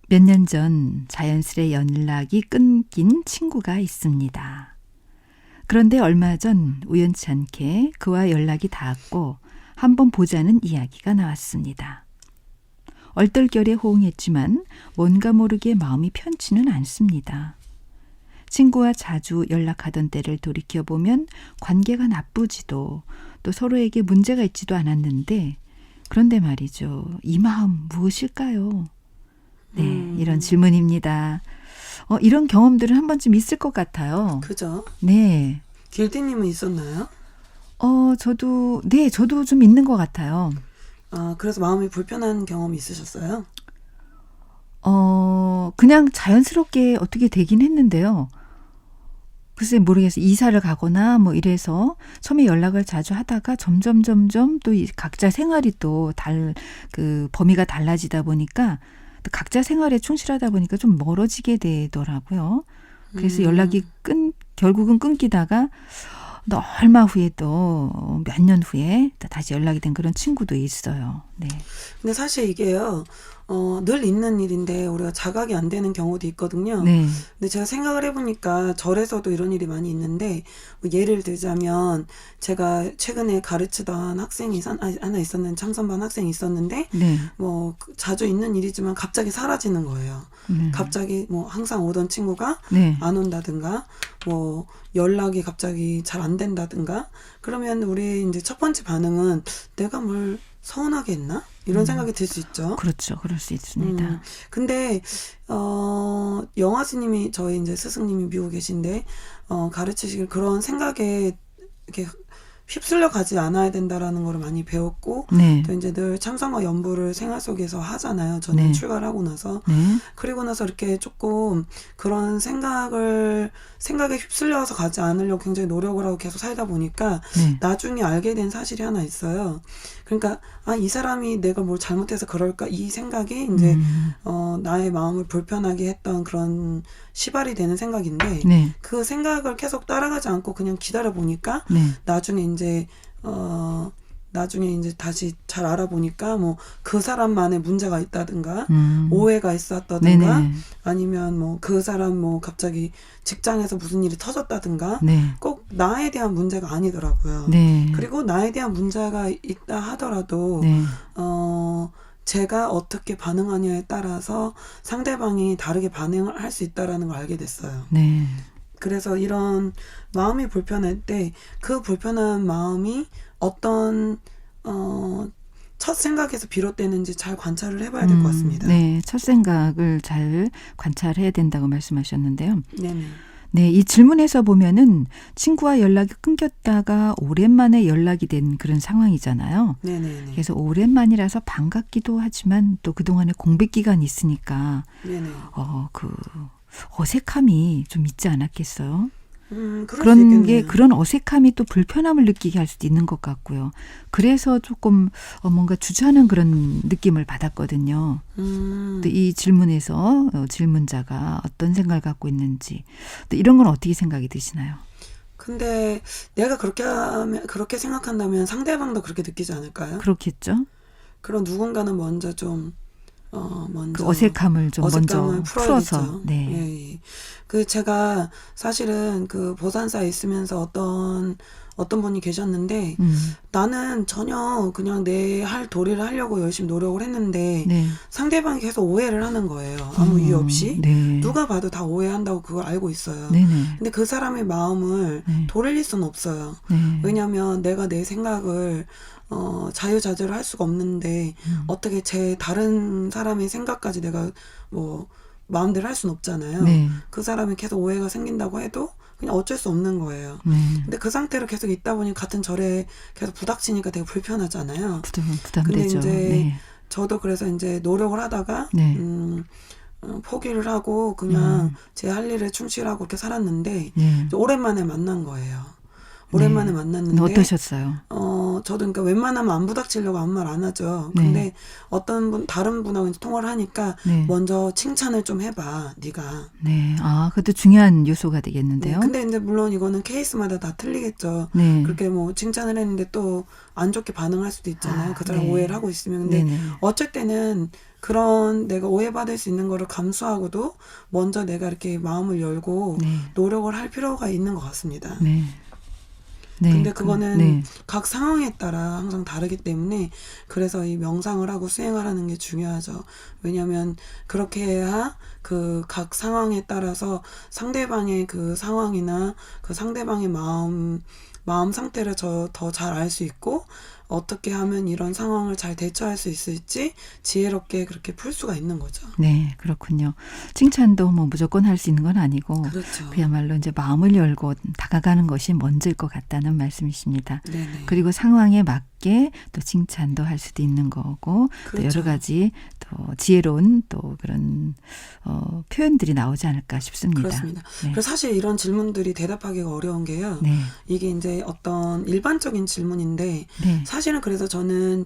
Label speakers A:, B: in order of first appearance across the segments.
A: 몇 년 전 자연스레 연락이 끊긴 친구가 있습니다. 그런데 얼마 전 우연치 않게 그와 연락이 닿았고 한번 보자는 이야기가 나왔습니다. 얼떨결에 호응했지만 뭔가 모르게 마음이 편치는 않습니다. 친구와 자주 연락하던 때를 돌이켜보면 관계가 나쁘지도 또 서로에게 문제가 있지도 않았는데 그런데 말이죠. 이 마음 무엇일까요? 네, 이런 질문입니다. 이런 경험들은 한 번쯤 있을 것 같아요.
B: 그죠?
A: 네.
B: 길디님은 있었나요?
A: 저도 좀 있는 것 같아요.
B: 그래서 마음이 불편한 경험이 있으셨어요?
A: 그냥 자연스럽게 어떻게 되긴 했는데요. 글쎄 모르겠어요. 이사를 가거나 뭐 이래서 처음에 연락을 자주 하다가 점점 또 각자 생활이 또 그 범위가 달라지다 보니까 또 각자 생활에 충실하다 보니까 좀 멀어지게 되더라고요. 그래서 연락이 결국은 끊기다가 또 얼마 후에 또 몇 년 후에 또 다시 연락이 된 그런 친구도 있어요. 네.
B: 근데 사실 이게요, 늘 있는 일인데 우리가 자각이 안 되는 경우도 있거든요.
A: 네.
B: 근데 제가 생각을 해보니까 절에서도 이런 일이 많이 있는데, 뭐 예를 들자면 제가 최근에 가르치던 학생이 하나 있었는데, 참선반 학생이 있었는데,
A: 네.
B: 뭐 자주 있는 일이지만 갑자기 사라지는 거예요. 갑자기 뭐 항상 오던 친구가
A: 네.
B: 안 온다든가, 뭐 연락이 갑자기 잘 안 된다든가, 그러면 우리 이제 첫 번째 반응은 내가 뭘 서운하게 했나? 이런 생각이 들 수 있죠.
A: 그렇죠. 그럴 수 있습니다.
B: 근데, 영화스님이 저희 이제 스승님이 미국에 계신데, 가르치시길 그런 생각에 이렇게 휩쓸려 가지 않아야 된다라는 걸 많이 배웠고,
A: 네.
B: 또 이제 늘 참선과 연부를 생활 속에서 하잖아요. 저는
A: 네.
B: 출가를 하고 나서.
A: 네.
B: 그리고 나서 이렇게 조금 그런 생각에 휩쓸려서 가지 않으려고 굉장히 노력을 하고 계속 살다 보니까
A: 네.
B: 나중에 알게 된 사실이 하나 있어요. 그러니까 이 사람이 내가 뭘 잘못해서 그럴까 이 생각이 이제 나의 마음을 불편하게 했던 그런 시발이 되는 생각인데
A: 네.
B: 그 생각을 계속 따라가지 않고 그냥 기다려 보니까
A: 네.
B: 나중에 이제 다시 잘 알아보니까 뭐 그 사람만의 문제가 있다든가 오해가 있었다든가
A: 네네.
B: 아니면 뭐 그 사람 뭐 갑자기 직장에서 무슨 일이 터졌다든가
A: 네.
B: 꼭 나에 대한 문제가 아니더라고요.
A: 네.
B: 그리고 나에 대한 문제가 있다 하더라도
A: 네.
B: 제가 어떻게 반응하냐에 따라서 상대방이 다르게 반응을 할 수 있다라는 걸 알게 됐어요.
A: 네.
B: 그래서 이런 마음이 불편할 때 그 불편한 마음이 어떤 첫 생각에서 비롯되는지 잘 관찰을 해봐야 될 것 같습니다.
A: 네, 첫 생각을 잘 관찰해야 된다고 말씀하셨는데요.
B: 네네.
A: 네, 이 질문에서 보면은 친구와 연락이 끊겼다가 오랜만에 연락이 된 그런 상황이잖아요.
B: 네네네.
A: 그래서 오랜만이라서 반갑기도 하지만 또 그동안에 공백 기간이 있으니까
B: 네네.
A: 그 어색함이 좀 있지 않았겠어요?
B: 그럴 수
A: 그런 게
B: 있겠네요.
A: 그런 어색함이 또 불편함을 느끼게 할 수도 있는 것 같고요. 그래서 조금 뭔가 주저하는 그런 느낌을 받았거든요. 또 이 질문에서 질문자가 어떤 생각을 갖고 있는지 또 이런 건 어떻게 생각이 드시나요?
B: 근데 내가 그렇게 생각한다면 상대방도 그렇게 느끼지 않을까요?
A: 그렇겠죠?
B: 그런 누군가는 먼저 좀
A: 그 어색함을 좀 먼저 풀어서.
B: 풀어야겠죠.
A: 네.
B: 예. 그 제가 사실은 그 보산사에 있으면서 어떤 분이 계셨는데 나는 전혀 그냥 내 할 도리를 하려고 열심히 노력을 했는데
A: 네.
B: 상대방이 계속 오해를 하는 거예요. 아무 이유 없이.
A: 네.
B: 누가 봐도 다 오해한다고 그걸 알고 있어요.
A: 네네.
B: 근데 그 사람의 마음을
A: 네.
B: 돌릴 수는 없어요.
A: 네.
B: 왜냐하면 내가 내 생각을 자유자재로 할 수가 없는데 어떻게 다른 사람의 생각까지 내가 뭐 마음대로 할 수는 없잖아요.
A: 네.
B: 그 사람이 계속 오해가 생긴다고 해도 그냥 어쩔 수 없는 거예요.
A: 네.
B: 근데 그 상태로 계속 있다 보니 같은 절에 계속 부닥치니까 되게 불편하잖아요.
A: 부담되죠.
B: 근데 이제
A: 네.
B: 저도 그래서 이제 노력을 하다가
A: 네.
B: 포기를 하고 그냥 제 할 일에 충실하고 이렇게 살았는데
A: 네.
B: 오랜만에 만난 거예요. 오랜만에
A: 네.
B: 만났는데
A: 어떠셨어요?
B: 저도 그러니까 웬만하면 안 부닥치려고 아무 말 안 하죠.
A: 네.
B: 근데 어떤 분 다른 분하고 이제 통화를 하니까
A: 네.
B: 먼저 칭찬을 좀 해봐, 네가.
A: 네. 아, 그것도 중요한 요소가
B: 네.
A: 되겠는데요.
B: 근데 이제 물론 이거는 케이스마다 다 틀리겠죠.
A: 네.
B: 그렇게 뭐 칭찬을 했는데 또 안 좋게 반응할 수도 있잖아요. 그 사람
A: 네.
B: 오해를 하고 있으면. 근데
A: 네네.
B: 어쩔 때는 그런 내가 오해받을 수 있는 거를 감수하고도 먼저 내가 이렇게 마음을 열고
A: 네.
B: 노력을 할 필요가 있는 것 같습니다.
A: 네. 네.
B: 근데 그거는
A: 네.
B: 각 상황에 따라 항상 다르기 때문에 그래서 이 명상을 하고 수행을 하는 게 중요하죠. 왜냐하면 그렇게 해야 그 각 상황에 따라서 상대방의 그 상황이나 그 상대방의 마음 상태를 더 잘 알 수 있고 어떻게 하면 이런 상황을 잘 대처할 수 있을지 지혜롭게 그렇게 풀 수가 있는 거죠.
A: 네, 그렇군요. 칭찬도 뭐 무조건 할 수 있는 건 아니고
B: 그렇죠.
A: 그야말로 이제 마음을 열고 다가가는 것이 먼저일 것 같다는 말씀이십니다.
B: 네네.
A: 그리고 상황에 맞게 또 칭찬도 할 수도 있는 거고 또
B: 그렇죠.
A: 여러 가지 또 지혜로운 또 그런 표현들이 나오지 않을까 싶습니다.
B: 그렇습니다.
A: 네.
B: 그래서 사실 이런 질문들이 대답하기가 어려운 게요.
A: 네.
B: 이게 이제 어떤 일반적인 질문인데
A: 네.
B: 사실은 그래서 저는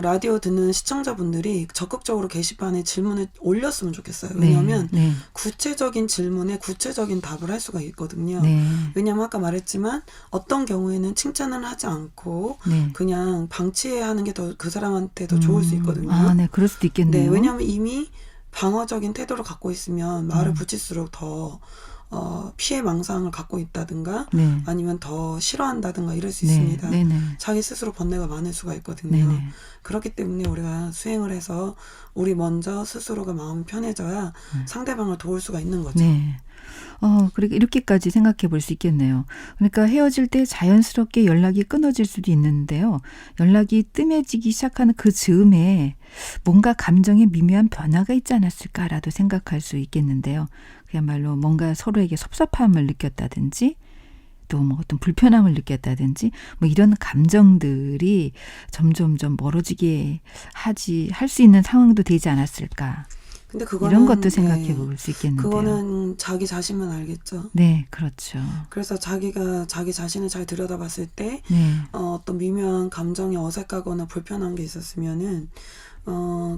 B: 라디오 듣는 시청자분들이 적극적으로 게시판에 질문을 올렸으면 좋겠어요. 왜냐하면
A: 네.
B: 구체적인 질문에 구체적인 답을 할 수가 있거든요.
A: 네.
B: 왜냐하면 아까 말했지만 어떤 경우에는 칭찬을 하지 않고
A: 네.
B: 그냥 방치하는 게 더 그 사람한테 더 좋을 수 있거든요.
A: 아, 네, 그럴 수도 있겠네요.
B: 네, 왜냐하면 이미 방어적인 태도를 갖고 있으면 말을 붙일수록 더 피해 망상을 갖고 있다든가
A: 네.
B: 아니면 더 싫어한다든가 이럴 수
A: 네.
B: 있습니다.
A: 네네.
B: 자기 스스로 번뇌가 많을 수가 있거든요.
A: 네네.
B: 그렇기 때문에 우리가 수행을 해서 우리 먼저 스스로가 마음이 편해져야 상대방을 도울 수가 있는 거죠.
A: 네. 그러니까 이렇게까지 생각해 볼 수 있겠네요. 그러니까 헤어질 때 자연스럽게 연락이 끊어질 수도 있는데요. 연락이 뜸해지기 시작하는 그 즈음에 뭔가 감정에 미묘한 변화가 있지 않았을까라도 생각할 수 있겠는데요. 그야말로 뭔가 서로에게 섭섭함을 느꼈다든지 또 뭐 어떤 불편함을 느꼈다든지 뭐 이런 감정들이 점점점 멀어지게 할 수 있는 상황도 되지 않았을까.
B: 근데 그거는
A: 이런 것도 생각해 볼 수 있겠는데요.
B: 그거는 자기 자신만 알겠죠.
A: 네, 그렇죠.
B: 그래서 자기가 자기 자신을 잘 들여다봤을 때
A: 네.
B: 어떤 미묘한 감정이 어색하거나 불편한 게 있었으면은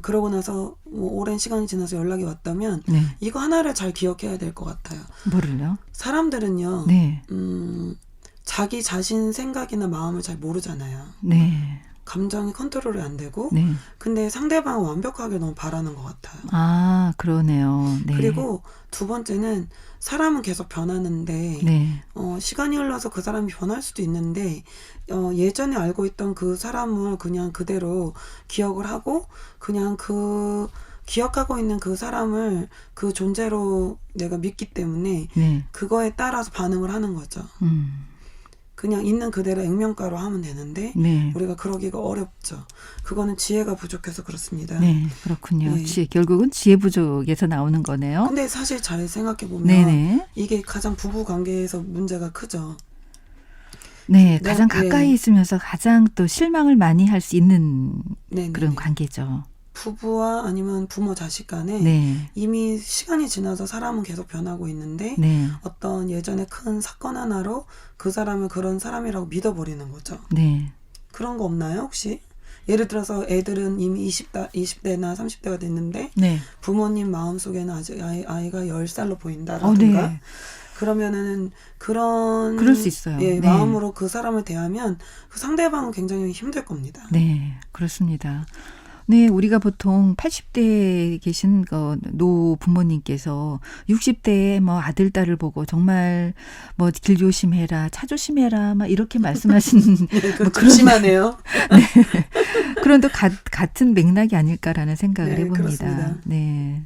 B: 그러고 나서 뭐 오랜 시간이 지나서 연락이 왔다면
A: 네.
B: 이거 하나를 잘 기억해야 될 것 같아요.
A: 뭐를요?
B: 사람들은요,
A: 네.
B: 자기 자신 생각이나 마음을 잘 모르잖아요.
A: 네.
B: 감정이 컨트롤이 안 되고,
A: 네.
B: 근데 상대방은 완벽하게 너무 바라는 것 같아요.
A: 아, 그러네요. 네.
B: 그리고 두 번째는 사람은 계속 변하는데,
A: 네.
B: 시간이 흘러서 그 사람이 변할 수도 있는데, 예전에 알고 있던 그 사람을 그냥 그대로 기억을 하고, 그냥 기억하고 있는 그 사람을 그 존재로 내가 믿기 때문에,
A: 네.
B: 그거에 따라서 반응을 하는 거죠. 그냥 있는 그대로 액면가로 하면 되는데
A: 네.
B: 우리가 그러기가 어렵죠. 그거는 지혜가 부족해서 그렇습니다.
A: 네, 그렇군요.
B: 네.
A: 결국은 지혜 부족에서 나오는 거네요.
B: 근데 사실 잘 생각해 보면
A: 네네.
B: 이게 가장 부부 관계에서 문제가 크죠.
A: 네, 가장
B: 네.
A: 가까이 있으면서 가장 또 실망을 많이 할 수 있는
B: 네네.
A: 그런 관계죠.
B: 부부와 아니면 부모 자식 간에
A: 네.
B: 이미 시간이 지나서 사람은 계속 변하고 있는데
A: 네.
B: 어떤 예전에 큰 사건 하나로 그 사람을 그런 사람이라고 믿어버리는 거죠.
A: 네.
B: 그런 거 없나요 혹시? 예를 들어서 애들은 이미 20대나 30대가 됐는데
A: 네.
B: 부모님 마음속에는 아직 아이가 10살로 보인다라든가
A: 네.
B: 그러면은 그런
A: 그럴 수 있어요.
B: 예,
A: 네.
B: 마음으로 그 사람을 대하면 그 상대방은 굉장히 힘들 겁니다.
A: 네, 그렇습니다. 네, 우리가 보통 80대에 계신 노 부모님께서 60대에 뭐 아들, 딸을 보고 정말 뭐 길 조심해라, 차 조심해라, 막 이렇게 말씀하시는
B: 뭐 그런 심하네요.
A: 네. 그런 또 같은 맥락이 아닐까라는 생각을
B: 네,
A: 해봅니다.
B: 그렇습니다.
A: 네.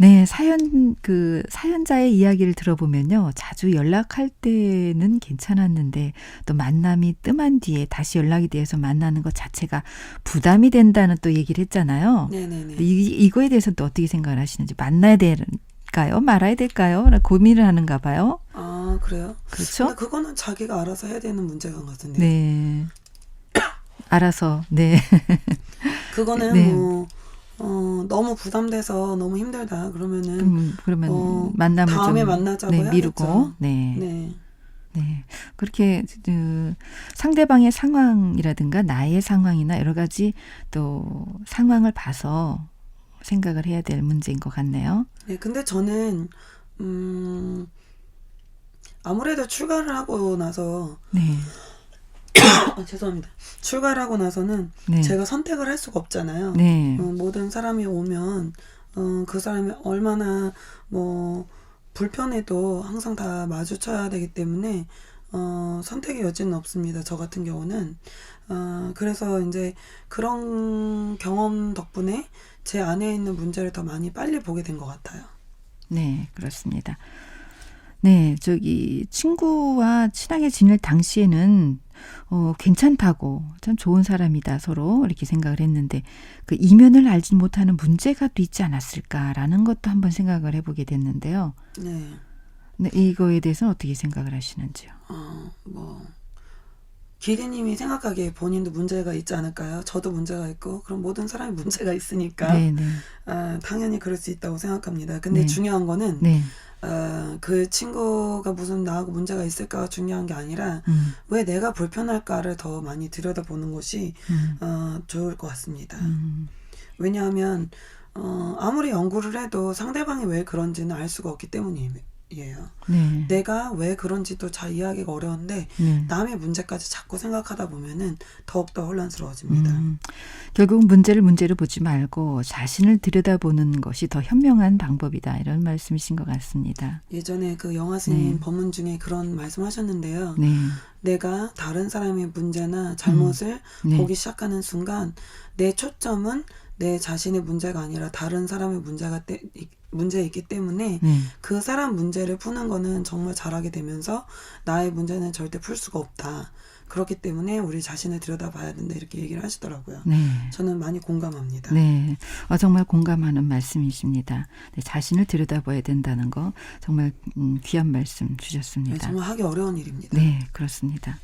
A: 네, 사연자의 이야기를 들어보면요. 자주 연락할 때는 괜찮았는데 또 만남이 뜸한 뒤에 다시 연락이 돼서 만나는 것 자체가 부담이 된다는 또 얘기를 했잖아요.
B: 네네네.
A: 이거에 대해서 또 어떻게 생각을 하시는지 만나야 될까요? 말아야 될까요? 고민을 하는가 봐요.
B: 아, 그래요?
A: 그렇죠?
B: 근데 그거는 자기가 알아서 해야 되는 문제인 것 같은데.
A: 네. 알아서, 네.
B: 그거는
A: 네.
B: 뭐 너무 부담돼서 너무 힘들다 그러면은
A: 그러면 만남을
B: 다음에
A: 좀
B: 만나자고
A: 미루고
B: 해야겠죠.
A: 네.
B: 네.
A: 네. 그렇게 상대방의 상황이라든가 나의 상황이나 여러 가지 또 상황을 봐서 생각을 해야 될 문제인 것 같네요.
B: 네, 근데 저는 아무래도 출가를 하고 나서
A: 네.
B: 죄송합니다. 출가를 하고 나서는
A: 네.
B: 제가 선택을 할 수가 없잖아요.
A: 네.
B: 모든 사람이 오면 그 사람이 얼마나 뭐 불편해도 항상 다 마주쳐야 되기 때문에 선택의 여지는 없습니다. 저 같은 경우는 그래서 이제 그런 경험 덕분에 제 안에 있는 문제를 더 많이 빨리 보게 된 것 같아요.
A: 네, 그렇습니다. 네, 친구와 친하게 지낼 당시에는 괜찮다고 참 좋은 사람이다 서로 이렇게 생각을 했는데 그 이면을 알지 못하는 문제가 또 있지 않았을까라는 것도 한번 생각을 해보게 됐는데요.
B: 네.
A: 네, 이거에 대해서는 어떻게 생각을 하시는지요?
B: 뭐 기리님이 생각하기에 본인도 문제가 있지 않을까요? 저도 문제가 있고 그럼 모든 사람이 문제가 있으니까
A: 네, 네.
B: 당연히 그럴 수 있다고 생각합니다. 근데
A: 네.
B: 중요한 거는
A: 네.
B: 그 친구가 무슨 나하고 문제가 있을까가 중요한 게 아니라 왜 내가 불편할까를 더 많이 들여다보는 것이 좋을 것 같습니다. 왜냐하면 아무리 연구를 해도 상대방이 왜 그런지는 알 수가 없기 때문이에요.
A: 네.
B: 내가 왜 그런지도 잘 이해하기가 어려운데
A: 네.
B: 남의 문제까지 자꾸 생각하다 보면은 더욱더 혼란스러워집니다.
A: 결국 문제를 문제로 보지 말고 자신을 들여다보는 것이 더 현명한 방법이다. 이런 말씀이신 것 같습니다.
B: 예전에 그 영화 스님
A: 네.
B: 법문 중에 그런 말씀하셨는데요.
A: 네.
B: 내가 다른 사람의 문제나 잘못을
A: 네.
B: 보기 시작하는 순간 내 초점은 내 자신의 문제가 아니라 다른 사람의 문제에 있기 때문에
A: 네.
B: 그 사람 문제를 푸는 거는 정말 잘하게 되면서 나의 문제는 절대 풀 수가 없다. 그렇기 때문에 우리 자신을 들여다봐야 된다. 이렇게 얘기를 하시더라고요.
A: 네.
B: 저는 많이 공감합니다.
A: 네. 정말 공감하는 말씀이십니다. 네, 자신을 들여다봐야 된다는 거 정말 귀한 말씀
B: 네,
A: 주셨습니다.
B: 정말 하기 어려운 일입니다.
A: 네, 그렇습니다.